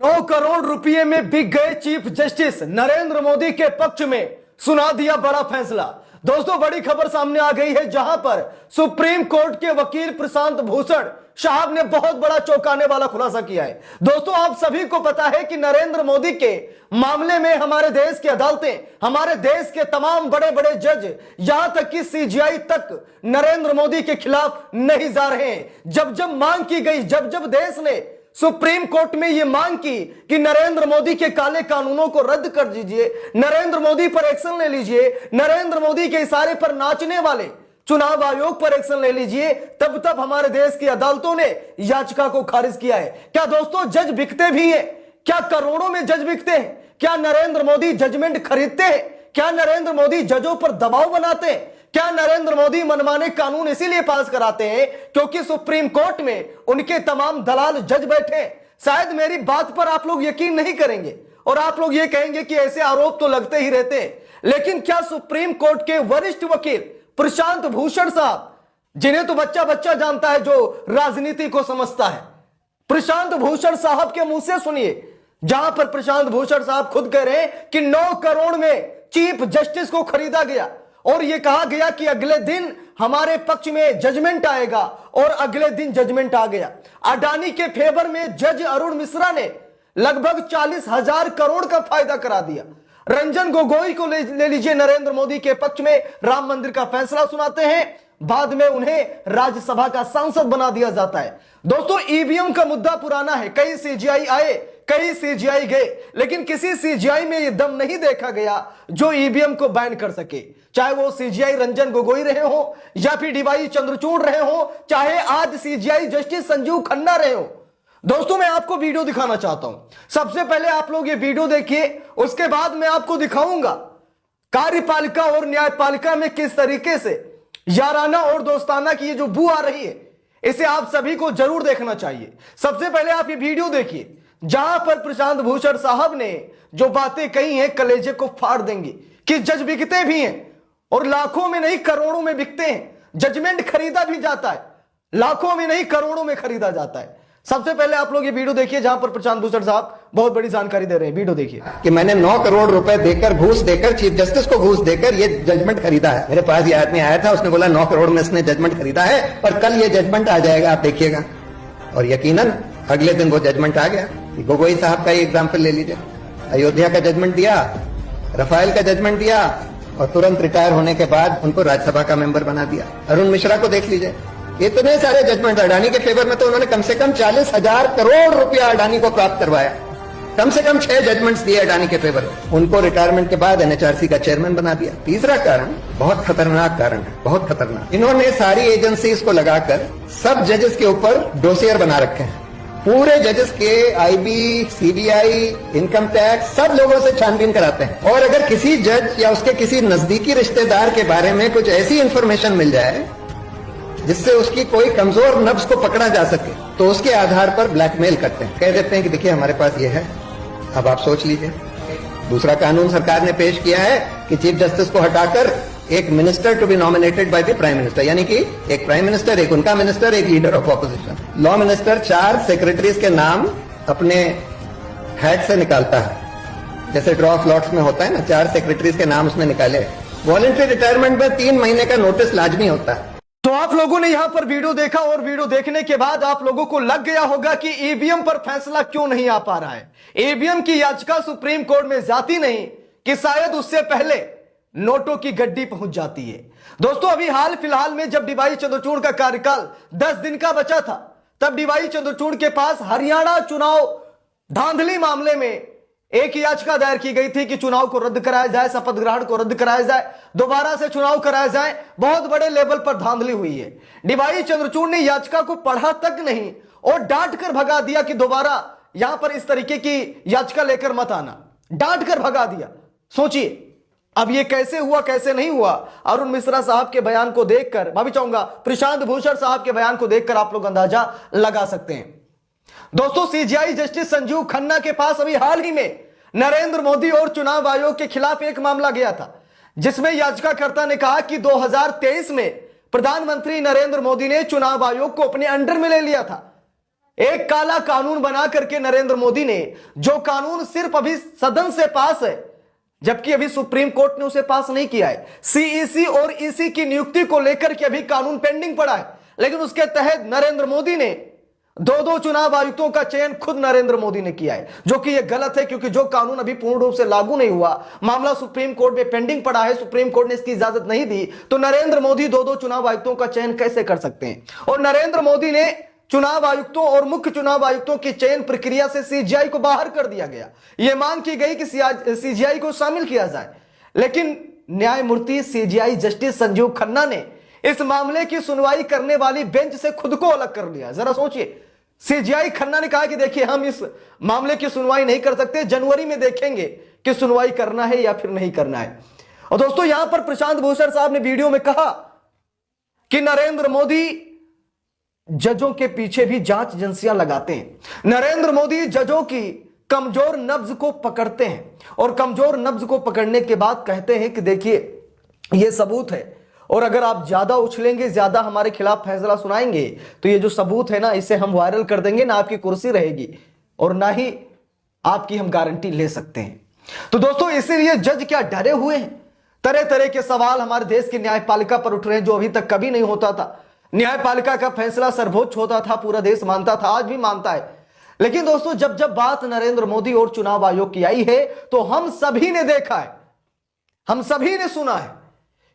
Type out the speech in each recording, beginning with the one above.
9 करोड़ रुपए में बिक गए चीफ जस्टिस नरेंद्र मोदी के पक्ष में सुना दिया बड़ा फैसला। दोस्तों बड़ी खबर सामने आ गई है जहां पर सुप्रीम कोर्ट के वकील प्रशांत भूषण साहब ने बहुत बड़ा चौंकाने वाला खुलासा किया है। दोस्तों आप सभी को पता है कि नरेंद्र मोदी के मामले में हमारे देश की अदालतें, हमारे देश के तमाम बड़े बड़े जज, यहां तक कि सीजीआई तक नरेंद्र मोदी के खिलाफ नहीं जा रहे हैं। जब जब मांग की गई, जब जब देश ने सुप्रीम कोर्ट में यह मांग की कि नरेंद्र मोदी के काले कानूनों को रद्द कर दीजिए, नरेंद्र मोदी पर एक्शन ले लीजिए, नरेंद्र मोदी के इशारे पर नाचने वाले चुनाव आयोग पर एक्शन ले लीजिए, तब तब हमारे देश की अदालतों ने याचिका को खारिज किया है। क्या दोस्तों जज बिकते भी हैं? क्या करोड़ों में जज बिकते हैं? क्या नरेंद्र मोदी जजमेंट खरीदते हैं? क्या नरेंद्र मोदी जजों पर दबाव बनाते हैं? क्या नरेंद्र मोदी मनमाने कानून इसीलिए पास कराते हैं क्योंकि सुप्रीम कोर्ट में उनके तमाम दलाल जज बैठे हैं? शायद मेरी बात पर आप लोग यकीन नहीं करेंगे और आप लोग ये कहेंगे कि ऐसे आरोप तो लगते ही रहते हैं, लेकिन क्या सुप्रीम कोर्ट के वरिष्ठ वकील प्रशांत भूषण साहब, जिन्हें तो बच्चा बच्चा जानता है जो राजनीति को समझता है, प्रशांत भूषण साहब के मुंह से सुनिए, जहां पर प्रशांत भूषण साहब खुद कह रहे हैं कि 9 करोड़ में चीफ जस्टिस को खरीदा गया और यह कहा गया कि अगले दिन हमारे पक्ष में जजमेंट आएगा, और अगले दिन जजमेंट आ गया। अडानी के फेवर में जज अरुण मिश्रा ने लगभग 40,000 करोड़ का फायदा करा दिया। रंजन गोगोई को ले लीजिए, नरेंद्र मोदी के पक्ष में राम मंदिर का फैसला सुनाते हैं, बाद में उन्हें राज्यसभा का सांसद बना दिया जाता है। दोस्तों ईवीएम का मुद्दा पुराना है, कई सीजीआई आए, कई सीजीआई गए, लेकिन किसी सीजीआई में यह दम नहीं देखा गया जो ईवीएम को बैन कर सके। चाहे वो सीजीआई रंजन गोगोई रहे हो या फिर डीवाई चंद्रचूड़ रहे हो, चाहे आज सीजीआई जस्टिस संजीव खन्ना रहे हो। दोस्तों मैं आपको वीडियो दिखाना चाहता हूं। सबसे पहले आप लोग ये वीडियो देखिए, उसके बाद मैं आपको दिखाऊंगा कार्यपालिका और न्यायपालिका में किस तरीके से याराना और दोस्ताना की ये जो बू आ रही है, इसे आप सभी को जरूर देखना चाहिए। सबसे पहले आप ये वीडियो देखिए जहां पर प्रशांत भूषण साहब ने जो बातें कही हैं कलेजे को फाड़ देंगी कि जज बिकते भी हैं और लाखों में नहीं करोड़ों में बिकते हैं। जजमेंट खरीदा भी जाता है, लाखों में नहीं करोड़ों में खरीदा जाता है। सबसे पहले आप लोग ये वीडियो देखिए जहां पर प्रशांत भूषण साहब बहुत बड़ी जानकारी दे रहे हैं। वीडियो देखिए कि मैंने 9 करोड़ रुपए देकर, घूस देकर, चीफ जस्टिस को घूस देकर ये जजमेंट खरीदा है। मेरे पास ये आदमी आया था, उसने बोला 9 करोड़ में इसने जजमेंट खरीदा है और कल ये जजमेंट आ जाएगा, आप देखिएगा। और यकीनन अगले दिन वो जजमेंट आ गया। गोगोई साहब का ही एग्जाम्पल ले लीजिए, अयोध्या का जजमेंट दिया, रफाल का जजमेंट दिया और तुरंत रिटायर होने के बाद उनको राज्यसभा का मेंबर बना दिया। अरुण मिश्रा को देख लीजिए, इतने सारे जजमेंट अडानी के फेवर में, तो उन्होंने कम से कम 40,000 करोड़ रुपया अडानी को प्राप्त करवाया। कम से कम 6 जजमेंट्स दिए अडानी के फेवर में। उनको रिटायरमेंट के बाद एनएचआरसी का चेयरमैन बना दिया। तीसरा कारण बहुत खतरनाक कारण है, बहुत खतरनाक। इन्होंने सारी एजेंसीज को लगाकर सब जजेस के ऊपर डोसियर बना रखे हैं। पूरे जजेस के आईबी, सीबीआई, इनकम टैक्स सब लोगों से छानबीन कराते हैं। और अगर किसी जज या उसके किसी नजदीकी रिश्तेदार के बारे में कुछ ऐसी इंफॉर्मेशन मिल जाए जिससे उसकी कोई कमजोर नब्ज को पकड़ा जा सके, तो उसके आधार पर ब्लैकमेल करते हैं। कह देते हैं कि देखिए हमारे पास ये है, अब आप सोच लीजिए। दूसरा कानून सरकार ने पेश किया है कि चीफ जस्टिस को हटाकर एक minister to be nominated by the prime minister, यानी कि एक प्राइम मिनिस्टर, एक उनका मिनिस्टर, एक leader of opposition. Law minister 4 secretaries के नाम अपने हैट से निकालता है, जैसे ड्रॉ ऑफ लॉट्स में होता है ना, 4 सेक्रेटरीज के नाम उसने निकाले। वॉलंटरी रिटायरमेंट में 3 महीने का नोटिस लाजमी होता है। तो आप लोगों ने यहां पर वीडियो देखा और वीडियो देखने के बाद आप लोगों को लग गया होगा कि ईवीएम पर फैसला क्यों नहीं आ पा रहा है। ईवीएम की याचिका सुप्रीम कोर्ट में जाती नहीं कि शायद उससे पहले नोटों की गड्डी पहुंच जाती है। दोस्तों अभी हाल फिलहाल में जब डीवाई चंद्रचूड़ का कार्यकाल 10 दिन का बचा था, तब डीवाई चंद्रचूड़ के पास हरियाणा चुनाव धांधली मामले में एक याचिका दायर की गई थी कि चुनाव को रद्द कराया जाए, शपथ ग्रहण को रद्द कराया जाए, दोबारा से चुनाव कराया जाए। बहुत बड़े लेवल पर धांधली हुई है। डीवाई चंद्रचूड़ ने याचिका को पढ़ा तक नहीं और डांट कर भगा दिया कि दोबारा यहां पर इस तरीके की याचिका लेकर मत आना, डांट कर भगा दिया। सोचिए अब ये कैसे हुआ, कैसे नहीं हुआ। अरुण मिश्रा साहब के बयान को देखकर, मैं भी चाहूंगा प्रशांत भूषण साहब के बयान को देखकर आप लोग अंदाजा लगा सकते हैं। दोस्तों सीजीआई जस्टिस संजीव खन्ना के पास अभी हाल ही में नरेंद्र मोदी और चुनाव आयोग के खिलाफ एक मामला गया था, जिसमें याचिकाकर्ता ने कहा कि 2023 में प्रधानमंत्री नरेंद्र मोदी ने चुनाव आयोग को अपने अंडर में ले लिया था। एक काला कानून बना करके नरेंद्र मोदी ने, जो कानून सिर्फ अभी सदन से पास है, जबकि अभी सुप्रीम कोर्ट ने उसे पास नहीं किया है। सीईसी और ईसी की नियुक्ति को लेकर के अभी कानून पेंडिंग पड़ा है, लेकिन उसके तहत नरेंद्र मोदी ने दो चुनाव आयुक्तों का चयन खुद नरेंद्र मोदी ने किया है, जो कि यह गलत है, क्योंकि जो कानून अभी पूर्ण रूप से लागू नहीं हुआ, मामला सुप्रीम कोर्ट में पेंडिंग पड़ा है, सुप्रीम कोर्ट ने इसकी इजाजत नहीं दी, तो नरेंद्र मोदी दो चुनाव आयुक्तों का चयन कैसे कर सकते हैं। और नरेंद्र मोदी ने चुनाव आयुक्तों और मुख्य चुनाव आयुक्तों की चयन प्रक्रिया से सीजीआई को बाहर कर दिया गया। यह मांग की गई कि सीजीआई को शामिल किया जाए, लेकिन न्यायमूर्ति सीजीआई जस्टिस संजीव खन्ना ने इस मामले की सुनवाई करने वाली बेंच से खुद को अलग कर लिया। जरा सोचिए, सीजीआई खन्ना ने कहा कि देखिए हम इस मामले की सुनवाई नहीं कर सकते, जनवरी में देखेंगे कि सुनवाई करना है या फिर नहीं करना है। और दोस्तों यहां पर प्रशांत भूषण साहब ने वीडियो में कहा कि नरेंद्र मोदी जजों के पीछे भी जांच एजेंसियां लगाते हैं। नरेंद्र मोदी जजों की कमजोर नब्ज को पकड़ते हैं और कमजोर नब्ज को पकड़ने के बाद कहते हैं कि देखिए यह सबूत है, और अगर आप ज्यादा उछलेंगे, ज्यादा हमारे खिलाफ फैसला सुनाएंगे, तो ये जो सबूत है ना, इसे हम वायरल कर देंगे, ना आपकी कुर्सी रहेगी और ना ही आपकी हम गारंटी ले सकते हैं। तो दोस्तों इसीलिए जज क्या डरे हुए हैं। तरह तरह के सवाल हमारे देश की न्यायपालिका पर उठ रहे हैं, जो अभी तक कभी नहीं होता था। न्यायपालिका का फैसला सर्वोच्च होता था, पूरा देश मानता था, आज भी मानता है। लेकिन दोस्तों जब बात नरेंद्र मोदी और चुनाव आयोग की आई है, तो हम सभी ने देखा है, हम सभी ने सुना है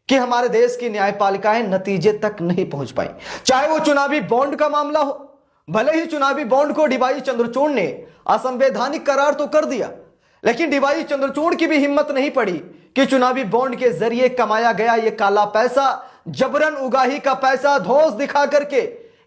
कि हमारे देश की न्यायपालिकाएं नतीजे तक नहीं पहुंच पाई। चाहे वो चुनावी बॉन्ड का मामला हो, भले ही चुनावी बॉन्ड को डीवाई चंद्रचूड़ ने असंवैधानिक करार तो कर दिया, लेकिन डीवाई चंद्रचूड़ की भी हिम्मत नहीं पड़ी कि चुनावी बॉन्ड के जरिए कमाया गया ये काला पैसा, जबरन उगाही का पैसा धौंस दिखा करके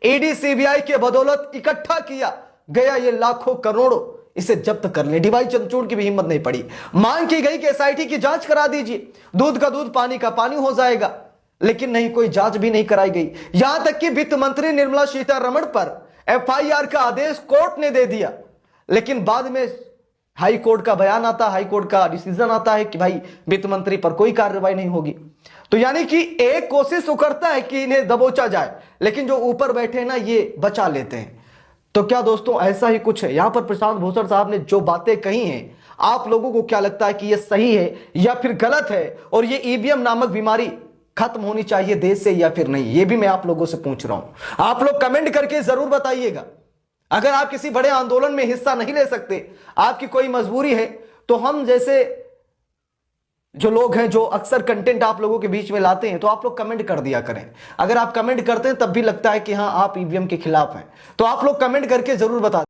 ईडी सीबीआई के बदौलत इकट्ठा किया गया ये लाखों करोड़ों, इसे जब्त कर ले। डीवाई चंद्रचूड़ की भी हिम्मत नहीं पड़ी। मांग की गई कि एसआईटी की जांच करा दीजिए, दूध का दूध पानी का पानी हो जाएगा, लेकिन नहीं, कोई जांच भी नहीं कराई गई। यहां तक कि वित्त मंत्री निर्मला सीतारमण पर एफआईआर का आदेश कोर्ट ने दे दिया, लेकिन बाद में हाई कोर्ट का बयान आता, हाई कोर्ट का डिसीजन आता है कि भाई वित्त मंत्री पर कोई कार्रवाई नहीं होगी। तो यानी कि एक कोशिश तो करता है कि इन्हें दबोचा जाए, लेकिन जो ऊपर बैठे ना ये बचा लेते हैं। तो क्या दोस्तों ऐसा ही कुछ है। यहां पर प्रशांत भूषण साहब ने जो बातें कही हैं, आप लोगों को क्या लगता है कि यह सही है या फिर गलत है, और ये ईवीएम नामक बीमारी खत्म होनी चाहिए देश से या फिर नहीं, ये भी मैं आप लोगों से पूछ रहा हूं। आप लोग कमेंट करके जरूर बताइएगा। अगर आप किसी बड़े आंदोलन में हिस्सा नहीं ले सकते, आपकी कोई मजबूरी है, तो हम जैसे जो लोग हैं जो अक्सर कंटेंट आप लोगों के बीच में लाते हैं, तो आप लोग कमेंट कर दिया करें। अगर आप कमेंट करते हैं तब भी लगता है कि हाँ आप ईवीएम के खिलाफ हैं, तो आप लोग कमेंट करके जरूर बता